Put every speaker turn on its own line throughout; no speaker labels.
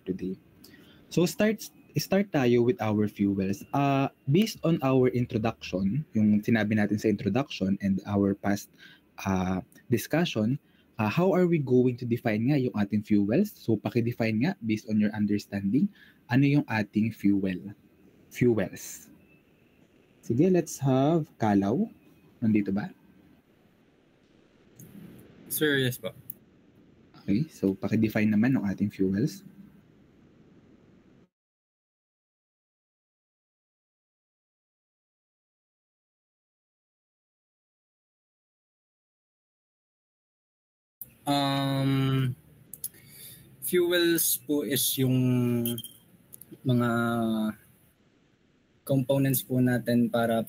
today. So start tayo with our fuels. Based on our introduction, yung sinabi natin sa introduction and our past discussion, how are we going to define nga yung ating fuels? So paki-define nga based on your understanding, ano yung ating fuels. Sige, let's have Kalaw. Nandito ba?
Sir, yes po.
Okay, so paki-define naman ng ating fuels.
Fuels po is yung mga components po natin para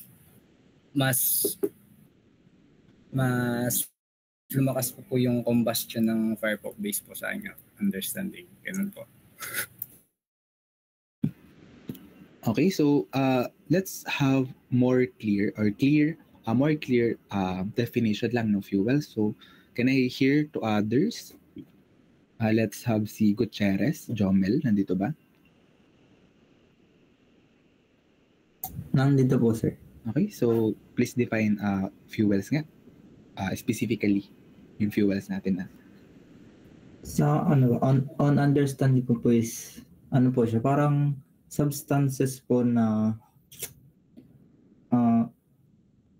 mas lumakas po yung combustion ng fire po based po sa inyo understanding. Ganun po.
Okay, so let's have more clear definition lang ng fuel. So can I hear to others? Let's have si Gutierrez, Jomel, nandito ba?
Nandito po, sir.
Okay, so please define fuels nga. Specifically, yung fuels natin na.
Sa on understanding ko po is po siya, parang substances po na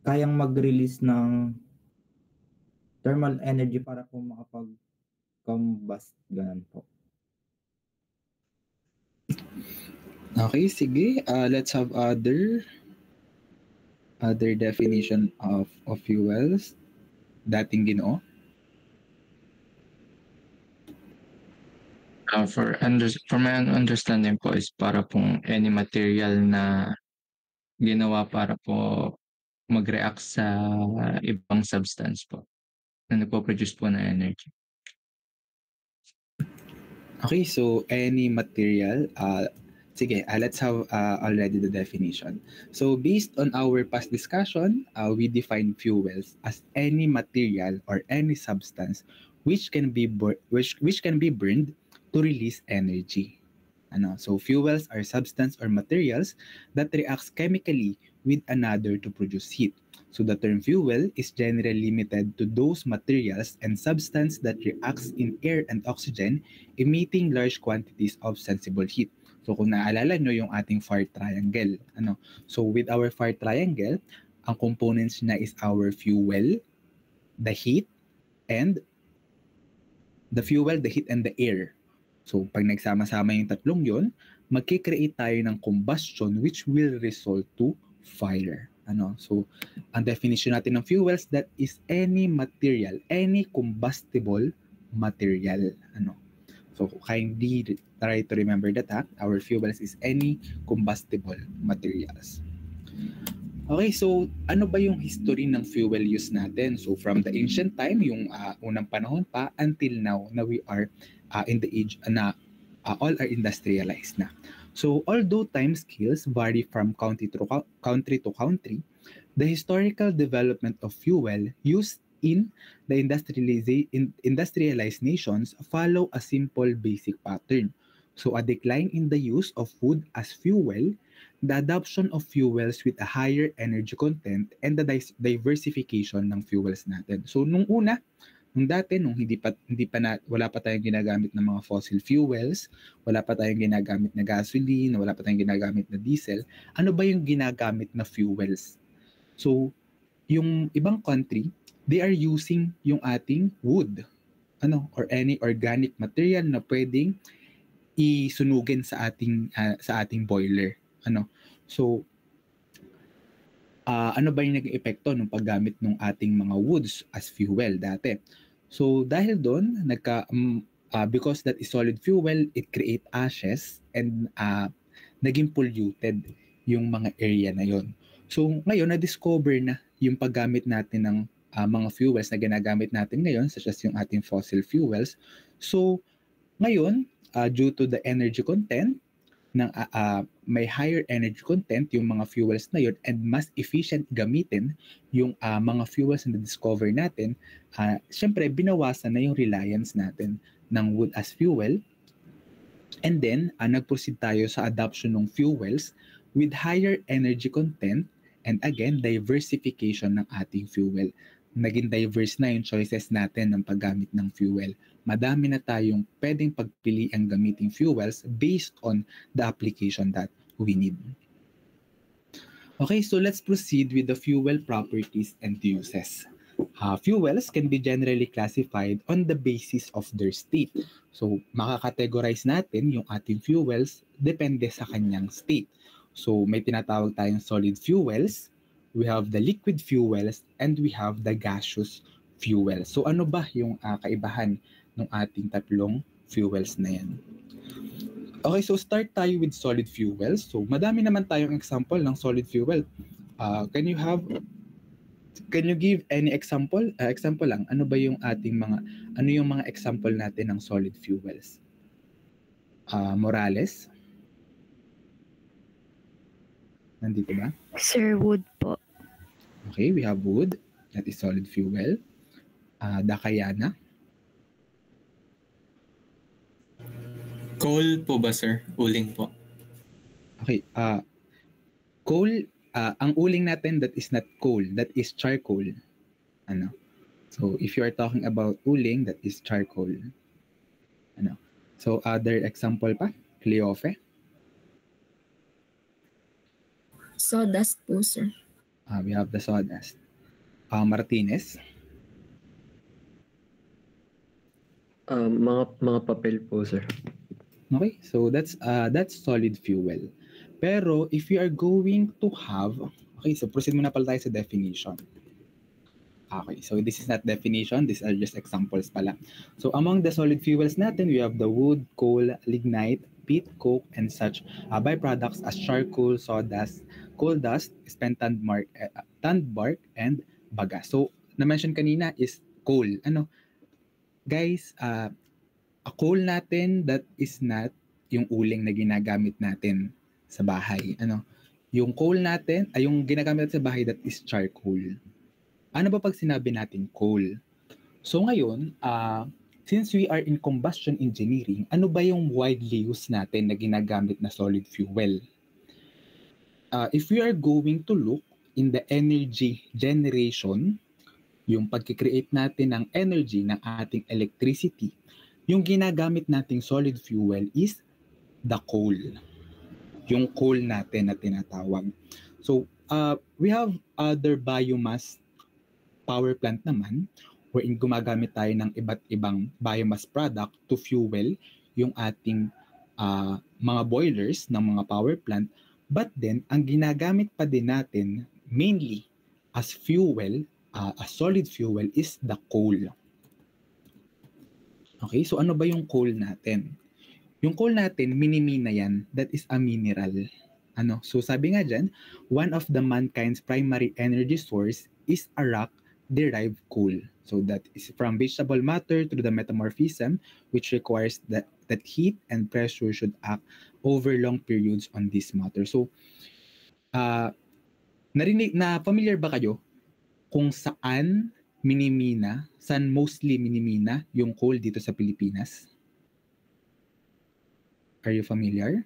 kayang mag-release ng thermal energy para po makapag-combust, ganun po.
Okay, sige. Let's have other definition of fuels. Dating Ginoo.
For my understanding po is para pong any material na ginawa para po mag-react sa ibang substance po na nagpo-produce po ng energy.
Okay, so any material, sige, let's have already the definition. So based on our past discussion, we define fuels as any material or any substance which can be burned to release energy. So fuels are substance or materials that reacts chemically with another to produce heat. So the term fuel is generally limited to those materials and substance that reacts in air and oxygen, emitting large quantities of sensible heat. So kung naalala nyo yung ating fire triangle, so with our fire triangle, ang components na is our fuel, the heat, and the air. So pag nagsama-sama yung tatlong yon, magkikreate tayo ng combustion which will result to fire. So ang definition natin ng fuels, that is any material, any combustible material. So kindly try to remember that our fuels is any combustible materials. Okay, so ano ba yung history ng fuel use natin? So from the ancient time, yung unang panahon pa, until now na we are in the age na all are industrialized na. So although time scales vary from country to country, the historical development of fuel used in the industrialized nations follow a simple basic pattern. So a decline in the use of wood as fuel, the adoption of fuels with a higher energy content, and the diversification ng fuels natin. So nung dati, wala pa tayong ginagamit ng mga fossil fuels, wala pa tayong ginagamit na gasoline, wala pa tayong ginagamit na diesel, ano ba yung ginagamit na fuels? So yung ibang country, they are using yung ating wood, or any organic material na pwedeng isunugin sa ating boiler. So ano ba yung naging epekto ng paggamit ng ating mga woods as fuel dati? So dahil doon, because that is solid fuel, it create ashes and naging polluted yung mga area na yon. So ngayon, na-discover na yung paggamit natin ng mga fuels na ginagamit natin ngayon, such as yung ating fossil fuels. So ngayon, due to the energy content, may higher energy content yung mga fuels na yun, and mas efficient gamitin yung mga fuels na discover natin, syempre binawasan na yung reliance natin ng wood as fuel, And then, nag-proceed tayo sa adoption ng fuels with higher energy content and again, diversification ng ating fuel. Naging diverse na yung choices natin ng paggamit ng fuel. Madami na tayong pwedeng pagpili ang gamiting fuels based on the application that we need. Okay, so let's proceed with the fuel properties and uses. Fuels can be generally classified on the basis of their state. So, makakategorize natin yung ating fuels depende sa kanyang state. So, may tinatawag tayong solid fuels, we have the liquid fuels, and we have the gaseous fuels. So, ano ba yung kaibahan ng ating tatlong fuels na yan? Okay, so start tayo with solid fuels. So, madami naman tayong example ng solid fuel. Can you give any example? Example lang, ano yung mga example natin ng solid fuels? Morales? Nandito ba?
Sir, wood po.
Okay, we have wood. That is solid fuel. Dakayana?
Coal po ba, sir? Uling po.
Okay, coal, ang uling natin, that is not coal, that is charcoal. Ano? So, if you are talking about uling, that is charcoal. Ano? So, other example pa? Cleofe?
Sawdust po, sir.
We have the sawdust. Martinez?
Mga papel po, sir.
Okay, so that's solid fuel. Pero if you are going to have, okay, so proceed muna pala tayo sa definition. Okay, so this is not definition, these are just examples pala. So among the solid fuels natin, we have the wood, coal, lignite, peat, coke, and such byproducts as charcoal, sawdust, coal dust, spent tan bark, and baga. So na-mention kanina is coal. Ano? Guys, a coal natin, that is not yung uling na ginagamit natin sa bahay. Ano? Yung coal natin, yung ginagamit natin sa bahay, that is charcoal. Ano ba pag sinabi natin coal? So ngayon, since we are in combustion engineering, ano ba yung widely used natin na ginagamit na solid fuel? If we are going to look in the energy generation, yung pagkikreate natin ng energy ng ating electricity, yung ginagamit nating solid fuel is the coal. Yung coal natin na tinatawag. So, we have other biomass power plant naman wherein gumagamit tayo ng iba't ibang biomass product to fuel yung ating mga boilers ng mga power plant. But then, ang ginagamit pa din natin mainly as fuel, as solid fuel is the coal. Okay, so ano ba yung coal natin? Yung coal natin, minimina yan. That is a mineral. Ano? So sabi nga dyan, one of the mankind's primary energy source is a rock-derived coal. So that is from vegetable matter through the metamorphism, which requires that heat and pressure should act over long periods on this matter. So, familiar ba kayo kung saan mostly minimina yung coal dito sa Pilipinas? Are you familiar?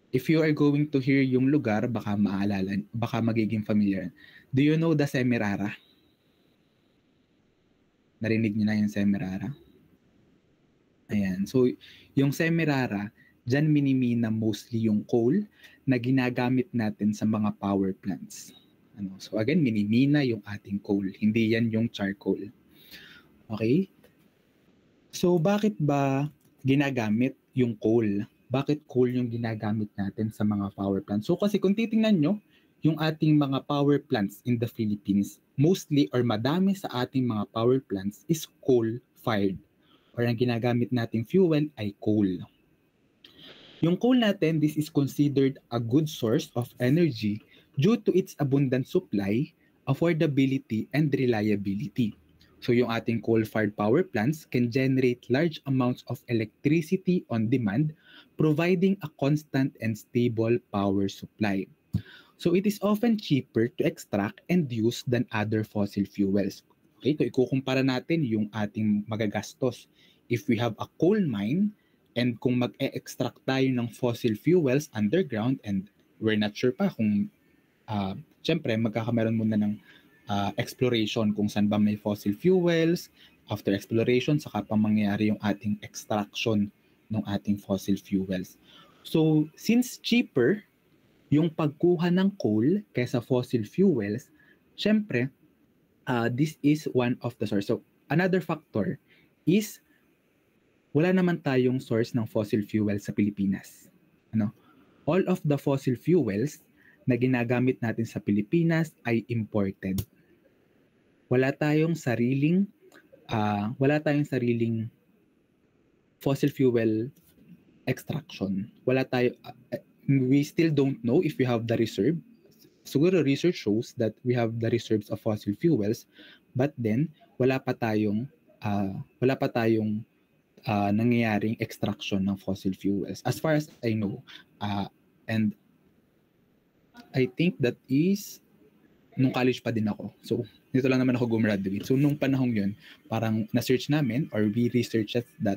If you are going to hear yung lugar, baka maalala, baka magiging familiar. Do you know the Semirara? Narinig niyo na yung Semirara? Ayan. So, yung Semirara, dyan minimina mostly yung coal na ginagamit natin sa mga power plants. Ano? So again, minimina yung ating coal. Hindi yan yung charcoal. Okay? So bakit ba ginagamit yung coal? Bakit coal yung ginagamit natin sa mga power plants? So kasi kung titingnan nyo, yung ating mga power plants in the Philippines, mostly or madami sa ating mga power plants is coal-fired. Or ang ginagamit nating fuel ay coal. Yung coal natin, this is considered a good source of energy due to its abundant supply, affordability, and reliability. So yung ating coal-fired power plants can generate large amounts of electricity on demand, providing a constant and stable power supply. So it is often cheaper to extract and use than other fossil fuels. Okay, so ikukumpara natin yung ating magagastos, if we have a coal mine and kung mag-e-extract tayo ng fossil fuels underground and we're not sure pa kung syempre magkakameron muna ng exploration kung saan ba may fossil fuels. After exploration, saka pa mangyayari yung ating extraction ng ating fossil fuels. So, since cheaper yung pagkuha ng coal kaysa fossil fuels, syempre, this is one of the source. So, another factor is wala naman tayong source ng fossil fuel sa Pilipinas. All of the fossil fuels na ginagamit natin sa Pilipinas ay imported. Wala tayong sariling fossil fuel extraction. We still don't know if we have the reserve. Siguro research shows that we have the reserves of fossil fuels, but then wala pa tayong nangyayaring extraction ng fossil fuels as far as I know. And I think that is nung college pa din ako. So, dito lang naman ako gumraduate. So, nung panahong yun, parang na-search namin or we researched that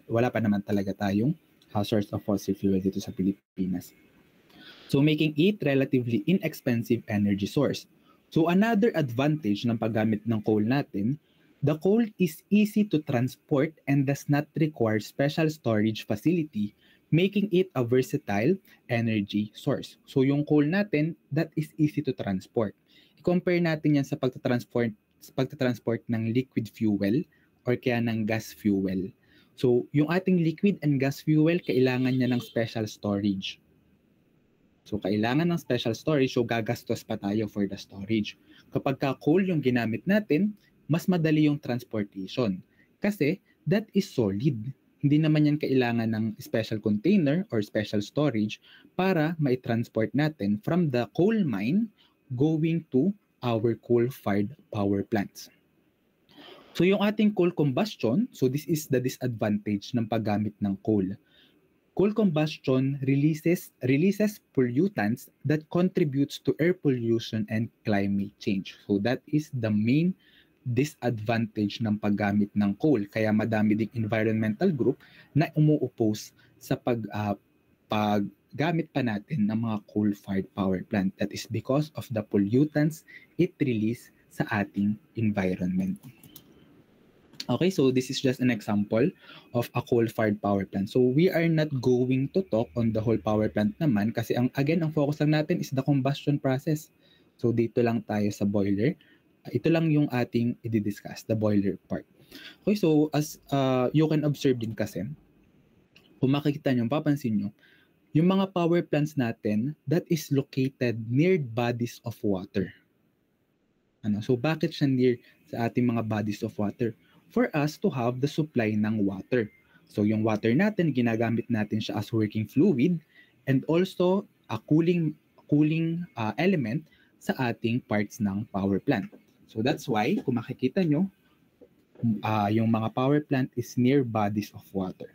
wala pa naman talaga tayong source of fossil fuel dito sa Pilipinas. So, making it relatively inexpensive energy source. So, another advantage ng paggamit ng coal natin, the coal is easy to transport and does not require special storage facility, making it a versatile energy source. So, yung coal natin, that is easy to transport. I-compare natin yan sa pagtatransport ng liquid fuel or kaya ng gas fuel. So, yung ating liquid and gas fuel, kailangan niya ng special storage. So, kailangan ng special storage, so gagastos pa tayo for the storage. Kapag coal yung ginamit natin, mas madali yung transportation. Kasi, that is solid. Hindi naman yan kailangan ng special container or special storage para mai-transport natin from the coal mine going to our coal-fired power plants. So yung ating coal combustion, so this is the disadvantage ng paggamit ng coal. Coal combustion releases pollutants that contributes to air pollution and climate change. So that is the main disadvantage ng paggamit ng coal. Kaya madami ding environmental group na umuoppose sa paggamit pa natin ng mga coal-fired power plant. That is because of the pollutants it release sa ating environment. Okay, so this is just an example of a coal-fired power plant. So we are not going to talk on the whole power plant naman kasi ang focus lang natin is the combustion process. So dito lang tayo sa boiler. Ito lang yung ating i-discuss, the boiler part. Okay, so as you can observe din kasi, kung makikita nyo, papansin nyo, yung mga power plants natin, that is located near bodies of water. So bakit siya near sa ating mga bodies of water? For us to have the supply ng water. So yung water natin, ginagamit natin siya as working fluid and also a cooling element sa ating parts ng power plant. So that's why, kung makikita nyo, yung mga power plant is near bodies of water.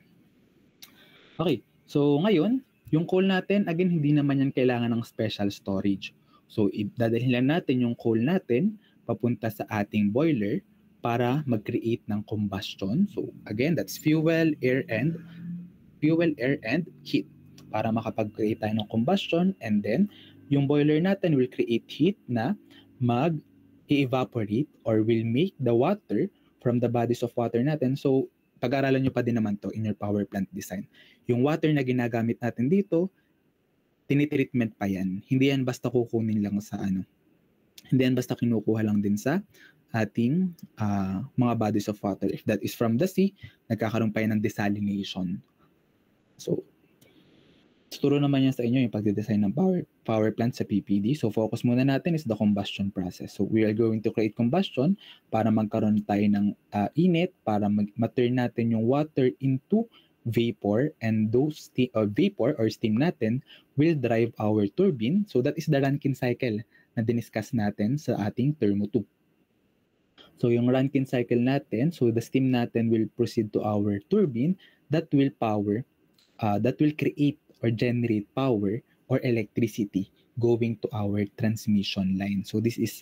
Okay, so ngayon, yung coal natin, again, hindi naman yan kailangan ng special storage. So dadalhin lang natin yung coal natin papunta sa ating boiler para mag-create ng combustion. So again, that's fuel, air, and heat para makapag-create tayo ng combustion, and then yung boiler natin will create heat na mag-evaporate or will make the water from the bodies of water natin. So pag-aralan nyo pa din naman to in your power plant design. Yung water na ginagamit natin dito, tinitreatment pa yan. Hindi yan basta kukunin lang sa Hindi yan basta kinukuha lang din sa ating mga bodies of water. If that is from the sea, nagkakaroon pa yan ng desalination. So, turo naman yan sa inyo yung pagde-design ng power plant sa PPD. So, focus muna natin is the combustion process. So, we are going to create combustion para magkaroon tayo ng init, para ma-turn natin yung water into vapor, and those vapor or steam natin will drive our turbine. So, that is the Rankine cycle na diniscuss natin sa ating Thermo 2. So, yung Rankine cycle natin, so the steam natin will proceed to our turbine that will create or generate power or electricity going to our transmission line. So, this is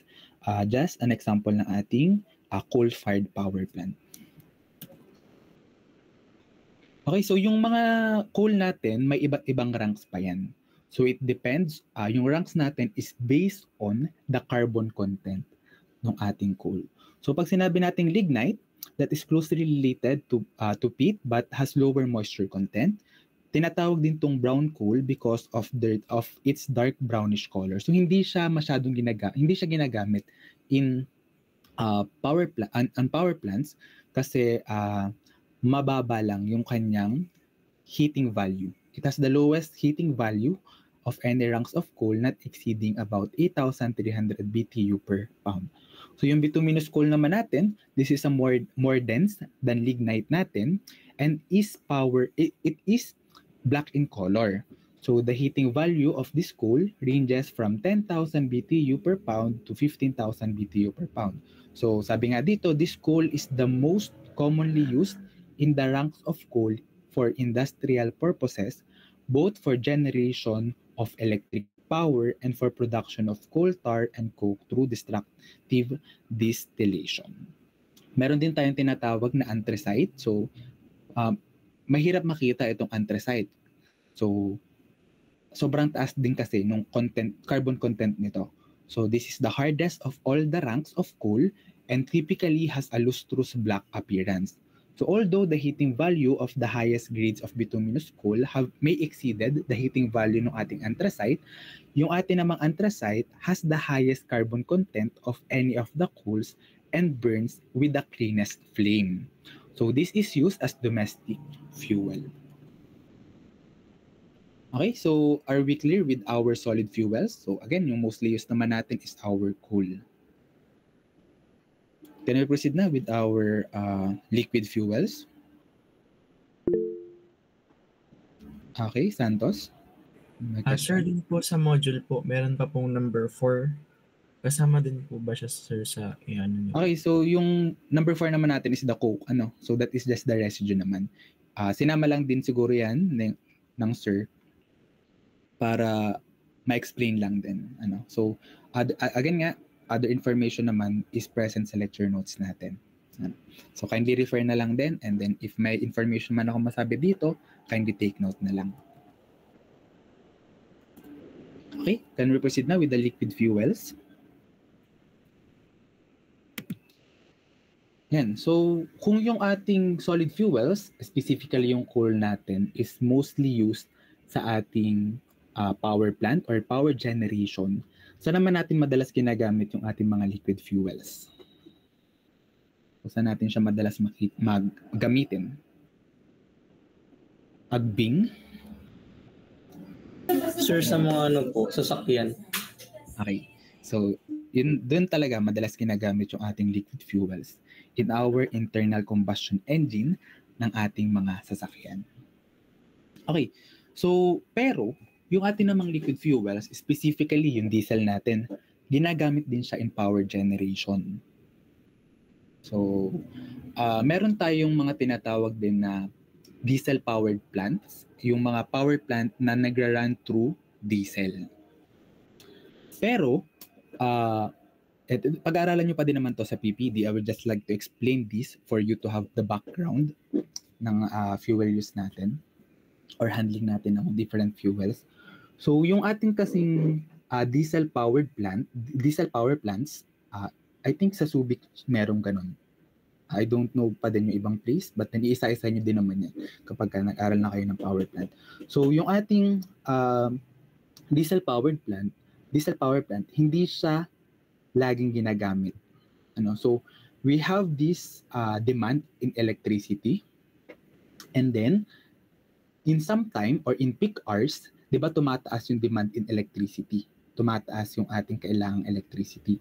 just an example ng ating coal-fired power plant. Okay, so yung mga coal natin, may iba't ibang ranks pa yan. So it depends, yung ranks natin is based on the carbon content ng ating coal. So pag sinabi nating lignite, that is closely related to peat but has lower moisture content. Tinatawag din tong brown coal because of its dark brownish color. So hindi siya masyadong ginagamit in power plants kasi mababa lang yung kanyang heating value. It has the lowest heating value of any ranks of coal not exceeding about 8,300 BTU per pound. So yung bituminous coal naman natin, this is a more dense than lignite natin and it is black in color. So the heating value of this coal ranges from 10,000 BTU per pound to 15,000 BTU per pound. So sabi nga dito, this coal is the most commonly used in the ranks of coal for industrial purposes, both for generation of electric power and for production of coal tar and coke through destructive distillation. Meron din tayong tinatawag na anthracite. So, mahirap makita itong anthracite. So, sobrang taas din kasi nung carbon content nito. So, this is the hardest of all the ranks of coal and typically has a lustrous black appearance. So although the heating value of the highest grades of bituminous coal may exceeded the heating value ng ating anthracite, yung ating namang anthracite has the highest carbon content of any of the coals and burns with the cleanest flame. So this is used as domestic fuel. Okay, so are we clear with our solid fuels? So again, yung mostly used naman natin is our coal. Can we proceed na with our liquid fuels? Okay, Santos?
Sir, din po sa module po, meron pa pong number 4. Kasama din po ba siya, sir, sa ano niyo?
Okay, so yung number 4 naman natin is the coke. So that is just the residue naman. Sinama lang din siguro yan ng sir para ma-explain lang din. So again nga, other information naman is present sa lecture notes natin. So kindly refer na lang din, and then if may information man ako masabi dito, kindly take note na lang. Okay, can we proceed now with the liquid fuels? Yan, so kung yung ating solid fuels, specifically yung coal natin, is mostly used sa ating power plant or power generation, saan naman natin madalas ginagamit yung ating mga liquid fuels? So, saan natin siya madalas gamitin? Agbing?
Sir, sa mga sasakyan.
Okay. So, doon talaga madalas ginagamit yung ating liquid fuels in our internal combustion engine ng ating mga sasakyan. Okay. So, pero yung ating namang liquid fuels, specifically yung diesel natin, ginagamit din siya in power generation. So, meron tayong mga tinatawag din na diesel-powered plants, yung mga power plant na nagra-run through diesel. Pero, pag-aaralan nyo pa din naman to sa PPD, I would just like to explain this for you to have the background ng fuel use natin or handling natin ng different fuels. So, yung ating kasing diesel power plants, I think sa Subic merong ganun. I don't know pa din yung ibang place, but then iisa-isa nyo din naman yan kapag nag-aral na kayo ng power plant. So, yung ating diesel power plant, hindi siya laging ginagamit. So, we have this demand in electricity, and then, in some time or in peak hours, di ba tumataas yung demand in electricity? Tumataas yung ating kailangang electricity.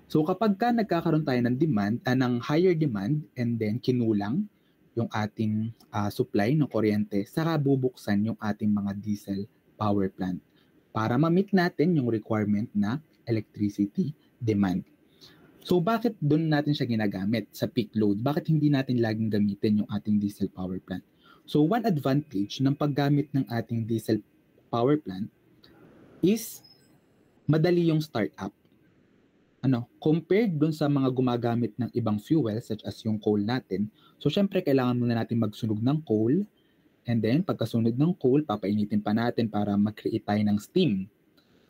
So kapag nagkakaroon tayo ng demand, ng higher demand, and then kinulang yung ating supply ng kuryente, saka bubuksan yung ating mga diesel power plant para ma-meet natin yung requirement na electricity demand. So bakit doon natin siya ginagamit sa peak load? Bakit hindi natin laging gamitin yung ating diesel power plant? So one advantage ng paggamit ng ating diesel power plant is madali yung startup. Compared dun sa mga gumagamit ng ibang fuel such as yung coal natin. So syempre kailangan muna natin magsunog ng coal, And then, pagkasunod ng coal, papainitin pa natin para mag-create tayo ng steam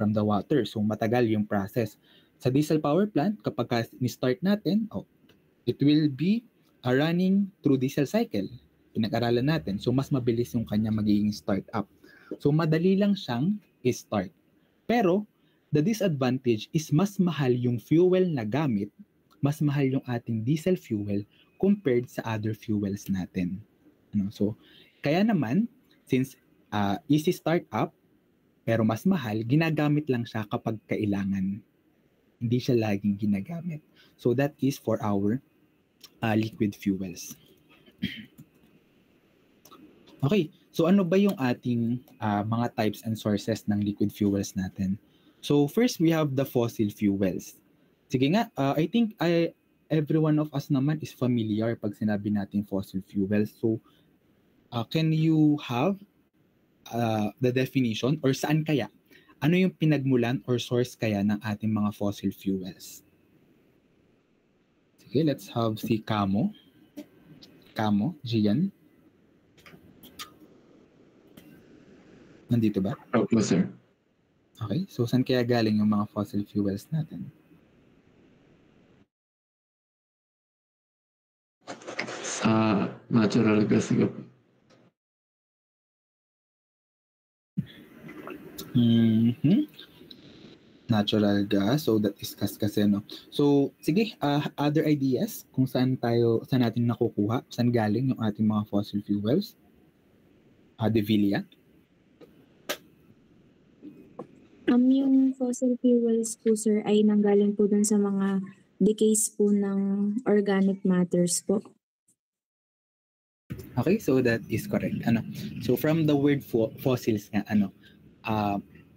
from the water. So, matagal yung process. Sa diesel power plant, kapag ni-start natin, it will be running through diesel cycle. Pinag-aralan natin. So, mas mabilis yung kanya magiging start up. So, madali lang siyang i-start. Pero, the disadvantage is mas mahal yung fuel na gamit, mas mahal yung ating diesel fuel compared sa other fuels natin. So, kaya naman, since easy start up, pero mas mahal, ginagamit lang siya kapag kailangan. Hindi siya laging ginagamit. So, that is for our liquid fuels. Okay, so ano ba yung ating mga types and sources ng liquid fuels natin? So first, we have the fossil fuels. Sige nga, I think every one of us naman is familiar pag sinabi natin fossil fuels. So can you have the definition or saan kaya? Ano yung pinagmulan or source kaya ng ating mga fossil fuels? Sige, let's have si Camo. Camo, Gian. Nandito ba?
Opo, sir.
Okay, so saan kaya galing yung mga fossil fuels natin?
Sa natural gas po.
Natural gas, so that is gas kasi, no? So, sige, other ideas kung saan natin nakukuha, saan galing yung ating mga fossil fuels? Devilla?
Yung fossil fuels po, sir, ay nanggaling po dun sa mga decays po ng organic matters po.
Okay, so that is correct. So from the word fossils nga,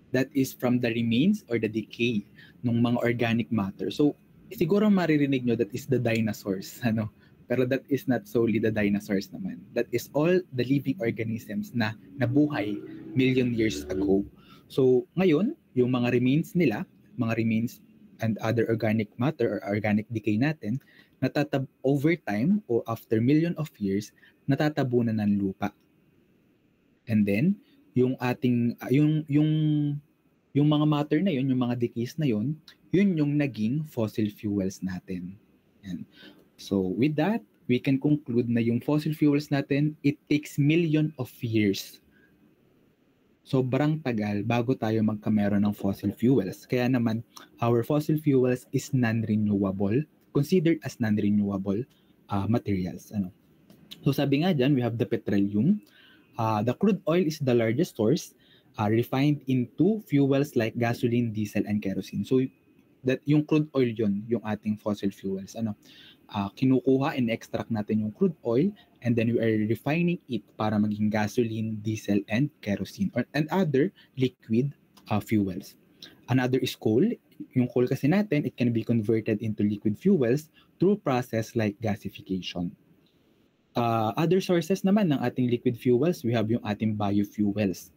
that is from the remains or the decay ng mga organic matter. So siguro maririnig nyo that is the dinosaurs, Pero that is not solely the dinosaurs naman. That is all the living organisms na nabuhay million years ago. So, ngayon, yung mga remains nila, mga remains and other organic matter or organic decay natin, over time o after million of years, natatabunan ng lupa. And then, yung ating, yung mga matter na yun, yung mga decays na yun yung naging fossil fuels natin. And so, with that, we can conclude na yung fossil fuels natin, it takes million of years. Sobrang tagal bago tayo magkameron ng fossil fuels. Kaya naman, our fossil fuels is non-renewable, considered as non-renewable materials. So sabi nga dyan, we have the petroleum. The crude oil is the largest source refined into fuels like gasoline, diesel, and kerosene. So that yung crude oil yun, yung ating fossil fuels. Kinukuha and extract natin yung crude oil and then we are refining it para maging gasoline, diesel, and kerosene and other liquid fuels. Another is coal. Yung coal kasi natin, it can be converted into liquid fuels through process like gasification. Other sources naman ng ating liquid fuels, we have yung ating biofuels.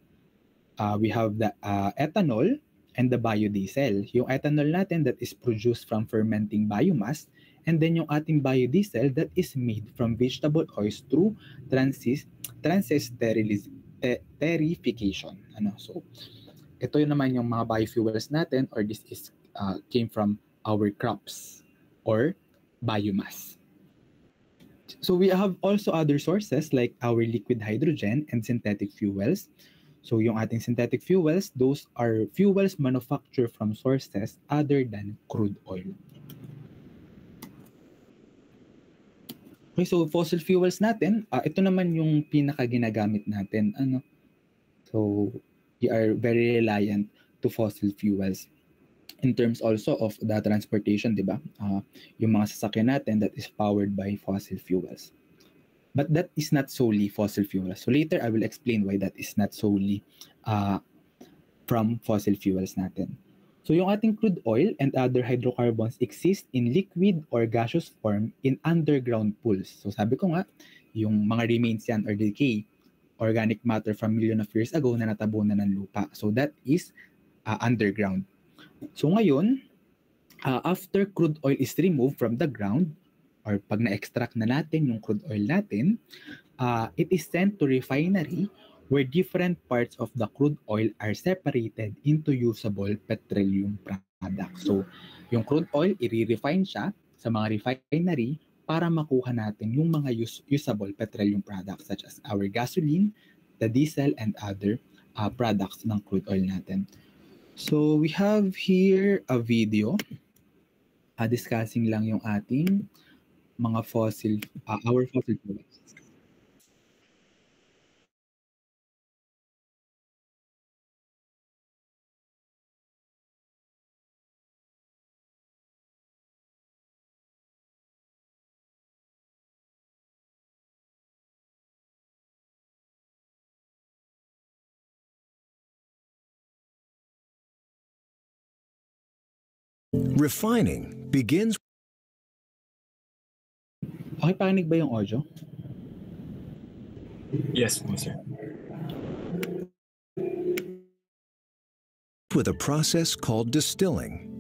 We have the ethanol and the biodiesel. Yung ethanol natin that is produced from fermenting biomass, and then yung ating biodiesel that is made from vegetable oils through transesterification. So, ito yun naman yung mga biofuels natin, or this is came from our crops or biomass. So we have also other sources like our liquid hydrogen and synthetic fuels. So yung ating synthetic fuels, those are fuels manufactured from sources other than crude oil. Okay, so fossil fuels natin, ito naman yung pinaka-ginagamit natin. So we are very reliant to fossil fuels. In terms also of the transportation, di ba? Yung mga sasakyan natin that is powered by fossil fuels. But that is not solely fossil fuels. So later, I will explain why that is not solely from fossil fuels natin. So yung ating crude oil and other hydrocarbons exist in liquid or gaseous form in underground pools. So sabi ko nga, yung mga remains yan or decay, organic matter from million of years ago na natabunan ng lupa. So that is underground. So ngayon, after crude oil is removed from the ground, or pag na-extract na natin yung crude oil natin, it is sent to refinery where different parts of the crude oil are separated into usable petroleum products. So, yung crude oil, i-refine siya sa mga refinery para makuha natin yung mga usable petroleum products such as our gasoline, the diesel, and other products ng crude oil natin. So, we have here a video discussing lang yung ating mga our fossil fuels.
Refining begins.
Okay, pakinig ba yung audio?
Yes po, sir.
With a process called distilling.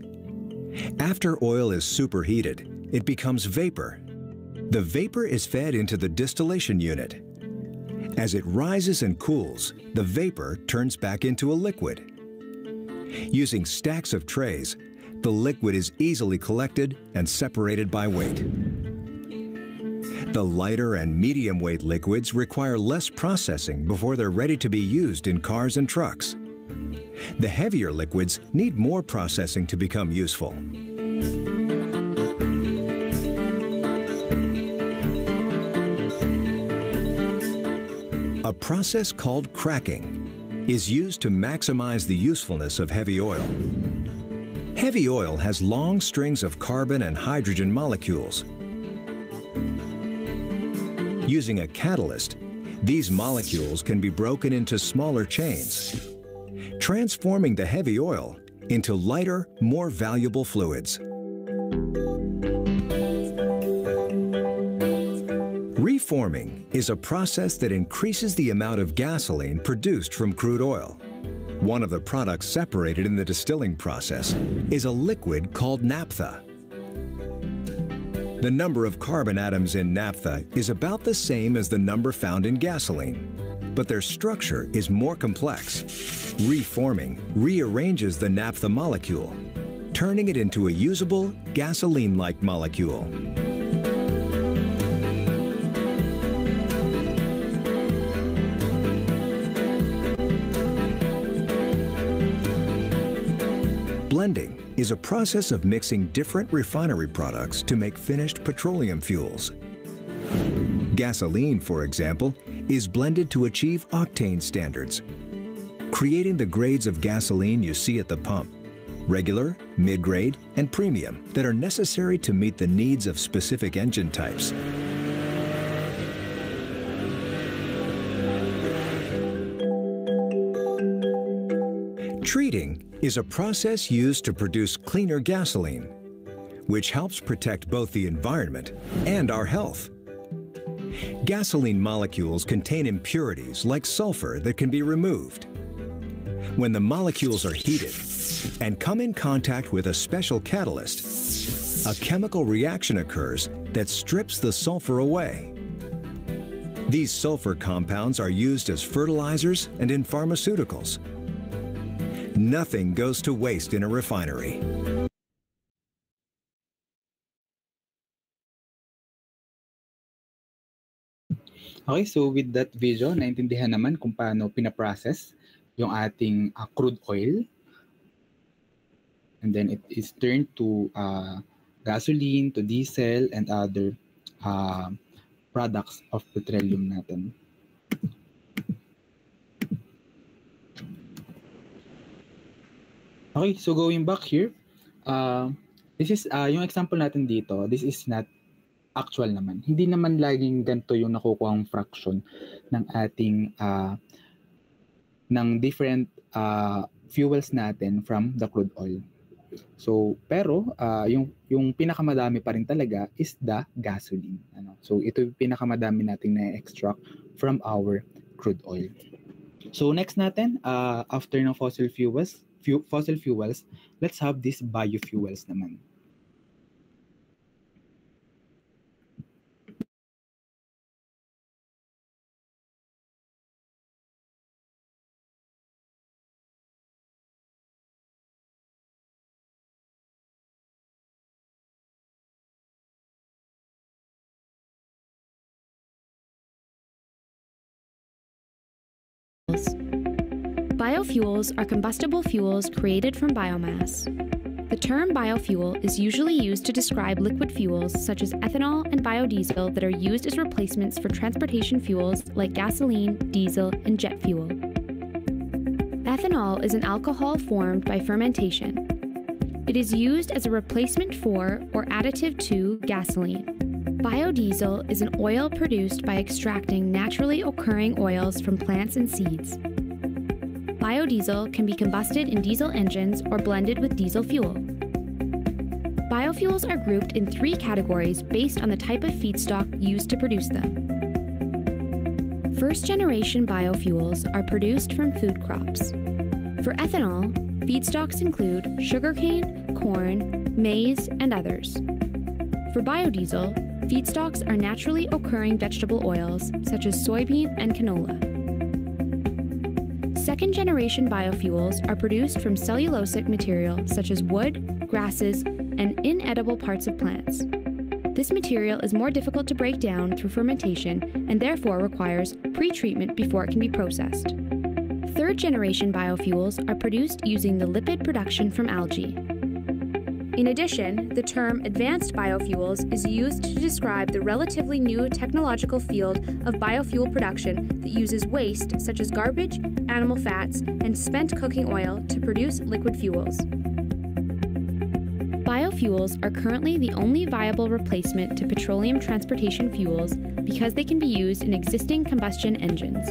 After oil is superheated, it becomes vapor. The vapor is fed into the distillation unit. As it rises and cools, the vapor turns back into a liquid. Using stacks of trays, the liquid is easily collected and separated by weight. The lighter and medium weight liquids require less processing before they're ready to be used in cars and trucks. The heavier liquids need more processing to become useful. A process called cracking is used to maximize the usefulness of heavy oil. Heavy oil has long strings of carbon and hydrogen molecules. Using a catalyst, these molecules can be broken into smaller chains, transforming the heavy oil into lighter, more valuable fluids. Reforming is a process that increases the amount of gasoline produced from crude oil. One of the products separated in the distilling process is a liquid called naphtha. The number of carbon atoms in naphtha is about the same as the number found in gasoline, but their structure is more complex. Reforming rearranges the naphtha molecule, turning it into a usable, gasoline-like molecule. Blending is a process of mixing different refinery products to make finished petroleum fuels. Gasoline, for example, is blended to achieve octane standards, creating the grades of gasoline you see at the pump: regular, mid-grade, and premium, that are necessary to meet the needs of specific engine types. Treating is a process used to produce cleaner gasoline, which helps protect both the environment and our health. Gasoline molecules contain impurities like sulfur that can be removed. When the molecules are heated and come in contact with a special catalyst, a chemical reaction occurs that strips the sulfur away. These sulfur compounds are used as fertilizers and in pharmaceuticals. Nothing goes to waste in a refinery.
Okay, so with that video, naintindihan naman kung paano pinaprocess yung ating crude oil. And then it is turned to gasoline, to diesel, and other products of petroleum natin. Okay, so going back here, this is yung example natin dito. This is not actual naman. Hindi naman laging ganito yung nakukuhang fraction ng ating ng different fuels natin from the crude oil. So, pero yung pinakamadami pa rin talaga is the gasoline. So, ito yung pinakamadami nating na-extract from our crude oil. So, next natin, after ng fossil fuels, let's have these biofuels naman.
Biofuels are combustible fuels created from biomass. The term biofuel is usually used to describe liquid fuels such as ethanol and biodiesel that are used as replacements for transportation fuels like gasoline, diesel, and jet fuel. Ethanol is an alcohol formed by fermentation. It is used as a replacement for or additive to gasoline. Biodiesel is an oil produced by extracting naturally occurring oils from plants and seeds. Biodiesel can be combusted in diesel engines or blended with diesel fuel. Biofuels are grouped in 3 categories based on the type of feedstock used to produce them. First-generation biofuels are produced from food crops. For ethanol, feedstocks include sugarcane, corn, maize, and others. For biodiesel, feedstocks are naturally occurring vegetable oils such as soybean and canola. Second-generation biofuels are produced from cellulosic material such as wood, grasses, and inedible parts of plants. This material is more difficult to break down through fermentation and therefore requires pre-treatment before it can be processed. Third-generation biofuels are produced using the lipid production from algae. In addition, the term advanced biofuels is used to describe the relatively new technological field of biofuel production that uses waste such as garbage, animal fats, and spent cooking oil to produce liquid fuels. Biofuels are currently the only viable replacement to petroleum transportation fuels because they can be used in existing combustion engines.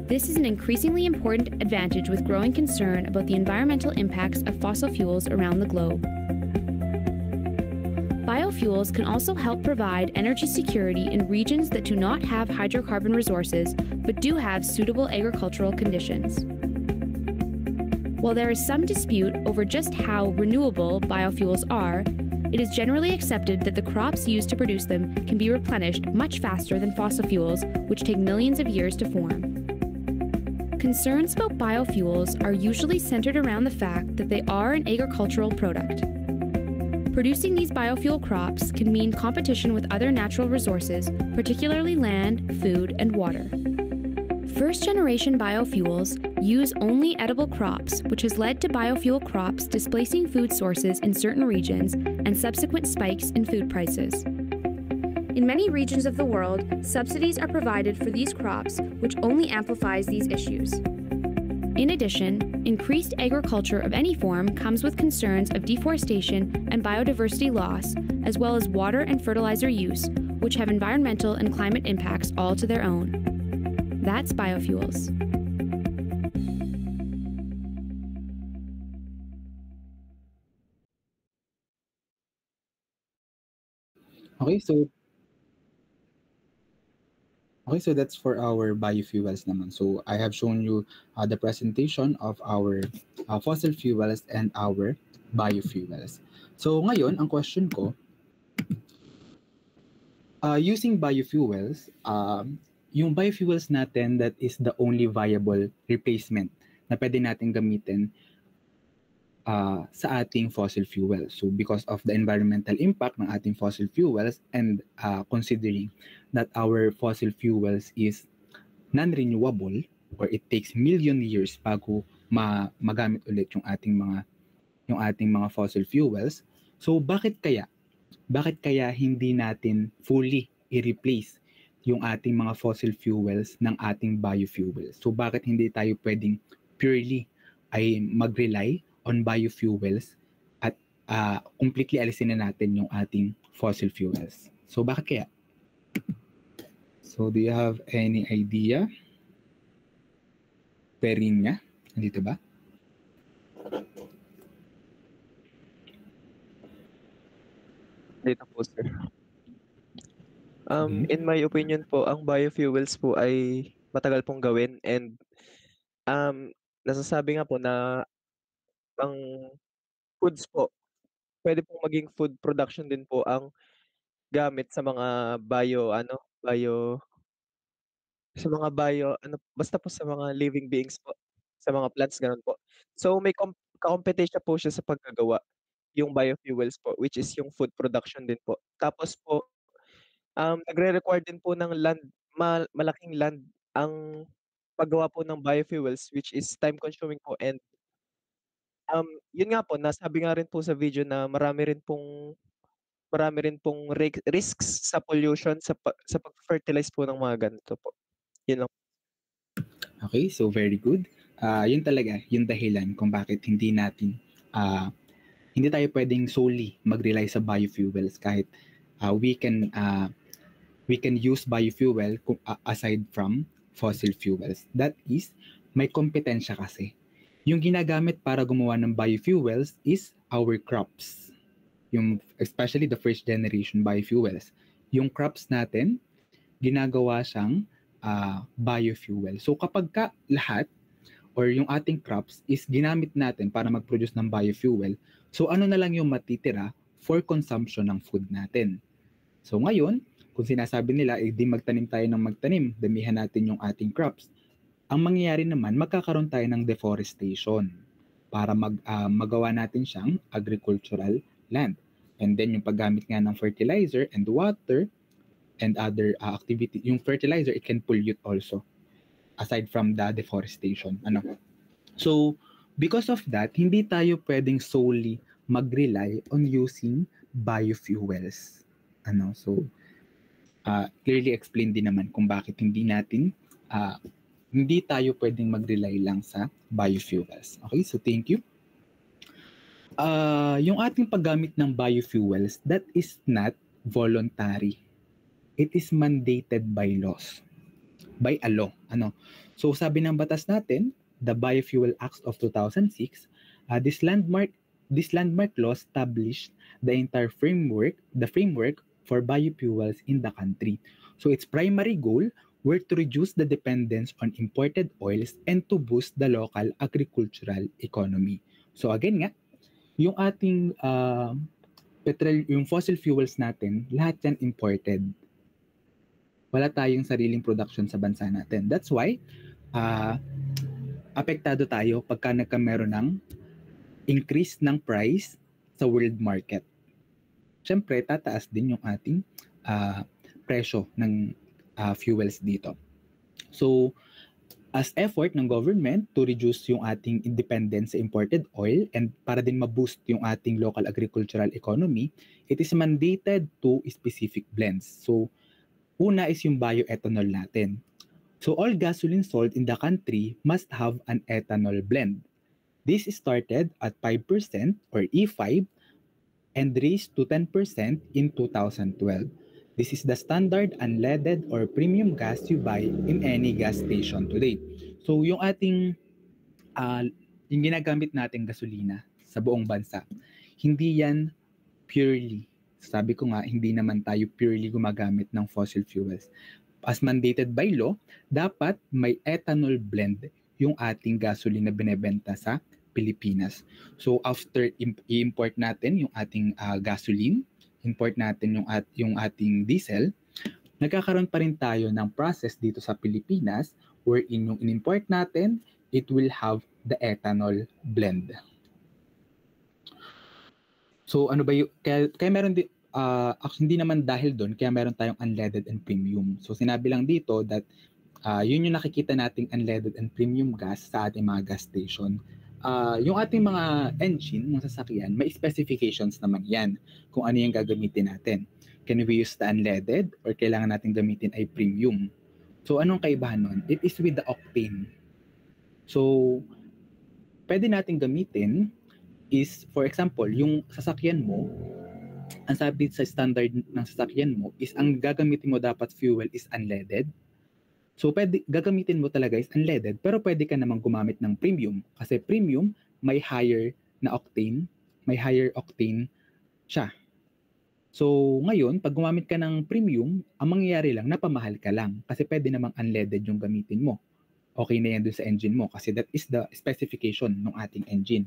This is an increasingly important advantage with growing concern about the environmental impacts of fossil fuels around the globe. Biofuels can also help provide energy security in regions that do not have hydrocarbon resources but do have suitable agricultural conditions. While there is some dispute over just how renewable biofuels are, it is generally accepted that the crops used to produce them can be replenished much faster than fossil fuels, which take millions of years to form. Concerns about biofuels are usually centered around the fact that they are an agricultural product. Producing these biofuel crops can mean competition with other natural resources, particularly land, food, and water. First-generation biofuels use only edible crops, which has led to biofuel crops displacing food sources in certain regions and subsequent spikes in food prices. In many regions of the world, subsidies are provided for these crops, which only amplifies these issues. In addition, increased agriculture of any form comes with concerns of deforestation and biodiversity loss, as well as water and fertilizer use, which have environmental and climate impacts all to their own. That's biofuels.
Okay, so that's for our biofuels naman. So I have shown you the presentation of our fossil fuels and our biofuels. So ngayon, ang question ko, using biofuels, yung biofuels natin that is the only viable replacement na pwede natin gamitin sa ating fossil fuels. So because of the environmental impact ng ating fossil fuels and considering that our fossil fuels is non-renewable or it takes million years bago magamit ulit yung ating mga fossil fuels. So bakit kaya hindi natin fully i-replace yung ating mga fossil fuels ng ating biofuels? So bakit hindi tayo pwedeng purely ay mag-rely on biofuels at completely alisin na natin yung ating fossil fuels? So bakit kaya? So do you have any idea? Perinya, nandito ba?
Dito po, sir. In my opinion po, ang biofuels po ay matagal pong gawin and nasasabi nga po na ang foods po, pwede pong maging food production din po ang gamit sa mga basta po sa mga living beings po, sa mga plants, gano'n po. So may kakompetensya po siya sa paggagawa, yung biofuels po, which is yung food production din po. Tapos po, nagre-require din po ng land, malaking land ang paggawa po ng biofuels which is time consuming po and yun nga po nasabi nga rin po sa video na marami rin pong risks sa pollution sa pag-fertilize po ng mga ganito po. Yun lang.
Okay, so very good. Yun talaga, yung dahilan kung bakit hindi tayo pwedeng solely mag-rely sa biofuels kahit we can use biofuel aside from fossil fuels. That is, may kompetensya kasi. Yung ginagamit para gumawa ng biofuels is our crops. Especially the first generation biofuels. Yung crops natin, ginagawa siyang biofuel. So kapag lahat or yung ating crops is ginamit natin para mag-produce ng biofuel, so ano na lang yung matitira for consumption ng food natin. So ngayon, kung sinasabi nila, di magtanim tayo ng magtanim, damihan natin yung ating crops. Ang mangyayari naman, magkakaroon tayo ng deforestation para magawa natin siyang agricultural land. And then yung paggamit nga ng fertilizer and water and other activity, yung fertilizer, it can pollute also aside from the deforestation. So, because of that, hindi tayo pwedeng solely mag-rely on using biofuels. So, clearly explain din naman kung bakit hindi tayo pwedeng mag-rely lang sa biofuels. Okay, so thank you. Yung ating paggamit ng biofuels, that is not voluntary. It is mandated by laws. By a law. So sabi ng batas natin, the Biofuel Act of 2006, this landmark law established the framework for biofuels in the country. So its primary goal were to reduce the dependence on imported oils and to boost the local agricultural economy. So again nga, yung ating yung fossil fuels natin, lahat yan imported. Wala tayong sariling production sa bansa natin. That's why, apektado tayo pagka nagkameron ng increase ng price sa world market. Siyempre, tataas din yung ating presyo ng fuels dito. So, as effort ng government to reduce yung ating independence sa imported oil and para din ma-boost yung ating local agricultural economy, it is mandated to specific blends. So, una is yung bioethanol natin. So, all gasoline sold in the country must have an ethanol blend. This started at 5% or E5 and raised to 10% in 2012. This is the standard unleaded or premium gas you buy in any gas station today. So, yung ating, yung ginagamit nating gasolina sa buong bansa, hindi yan purely, sabi ko nga, hindi naman tayo purely gumagamit ng fossil fuels. As mandated by law, dapat may ethanol blend yung ating gasolina na binebenta sa Pilipinas. So, after i-import natin yung ating gasoline, import natin yung ating diesel, nagkakaroon pa rin tayo ng process dito sa Pilipinas wherein yung in-import natin, it will have the ethanol blend. So ano ba yung, kaya meron din, actually hindi naman dahil doon, kaya meron tayong unleaded and premium. So sinabi lang dito that yun yung nakikita nating unleaded and premium gas sa ating mga gas station. Yung ating mga engine ng sasakyan, may specifications naman yan kung ano yung gagamitin natin. Can we use the unleaded or kailangan natin gamitin ay premium? So anong kaibahan nun? It is with the octane. So pwede natin gamitin is, for example, yung sasakyan mo, ang sabi sa standard ng sasakyan mo is ang gagamitin mo dapat fuel is unleaded. So pwede gagamitin mo talaga is unleaded, pero pwede ka namang gumamit ng premium kasi premium may higher na octane, may higher octane siya. So ngayon, pag gumamit ka ng premium, ang mangyayari lang, napamahal ka lang kasi pwede namang unleaded yung gamitin mo. Okay na yan dun sa engine mo kasi that is the specification ng ating engine.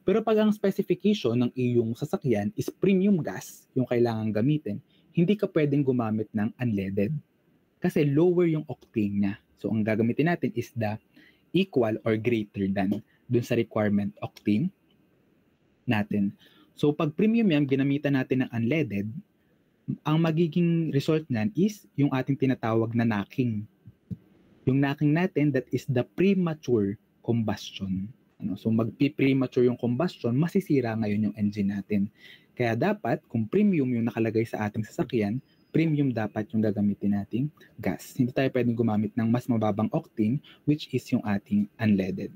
Pero pag ang specification ng iyong sasakyan is premium gas, yung kailangan gamitin, hindi ka pwedeng gumamit ng unleaded kasi lower yung octane niya. So ang gagamitin natin is the equal or greater than dun sa requirement octane natin. So pag premium yan, ginamitan natin ng unleaded, ang magiging result niyan is yung ating tinatawag na knocking. Yung knocking natin, that is the premature combustion. So magpi-premature yung combustion, masisira ngayon yung engine natin. Kaya dapat, kung premium yung nakalagay sa ating sasakyan, premium dapat yung gagamitin nating gas. Hindi tayo pwedeng gumamit ng mas mababang octane, which is yung ating unleaded.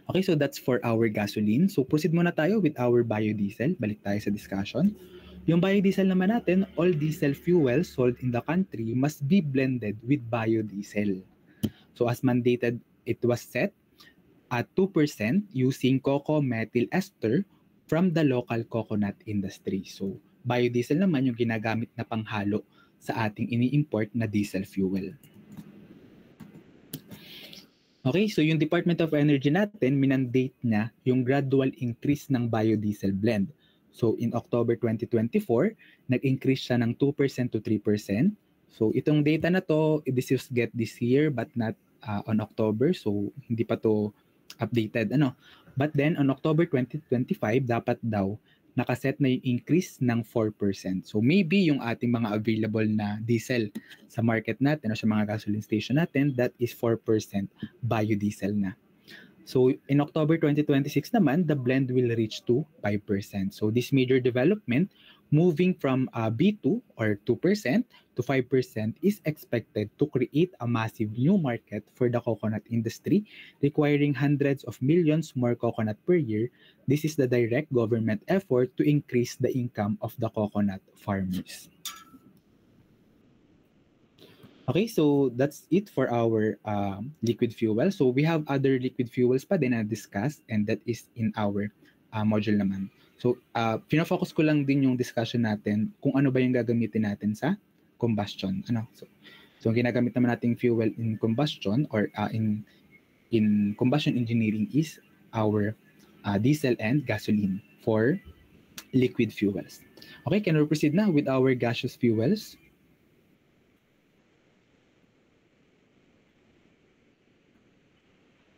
Okay, so that's for our gasoline. So proceed muna tayo with our biodiesel. Balik tayo sa discussion. Yung biodiesel naman natin, all diesel fuels sold in the country must be blended with biodiesel. So as mandated, it was set at 2% using cocoa methyl ester from the local coconut industry. So biodiesel naman yung ginagamit na panghalo sa ating ini-import na diesel fuel. Okay, so yung Department of Energy natin, minandate niya yung gradual increase ng biodiesel blend. So in October 2024, nag-increase siya ng 2% to 3%. So itong data na to, this is get this year but not on October. So hindi pa to updated. But then on October 2025, dapat daw nakaset na yung increase ng 4%. So maybe yung ating mga available na diesel sa market natin o sa mga gasoline station natin, that is 4% biodiesel na. So in October 2026 naman, the blend will reach to 5%. So this major development, moving from B2 or 2% to 5% is expected to create a massive new market for the coconut industry, requiring hundreds of millions more coconut per year. This is the direct government effort to increase the income of the coconut farmers. Okay, so that's it for our liquid fuel. So we have other liquid fuels pa din na discussed, and that is in our module naman. So pinafocus ko lang din yung discussion natin kung ano ba yung gagamitin natin sa combustion. So ginagamit naman nating fuel in combustion or in combustion engineering is our diesel and gasoline for liquid fuels. Okay, can we proceed now with our gaseous fuels?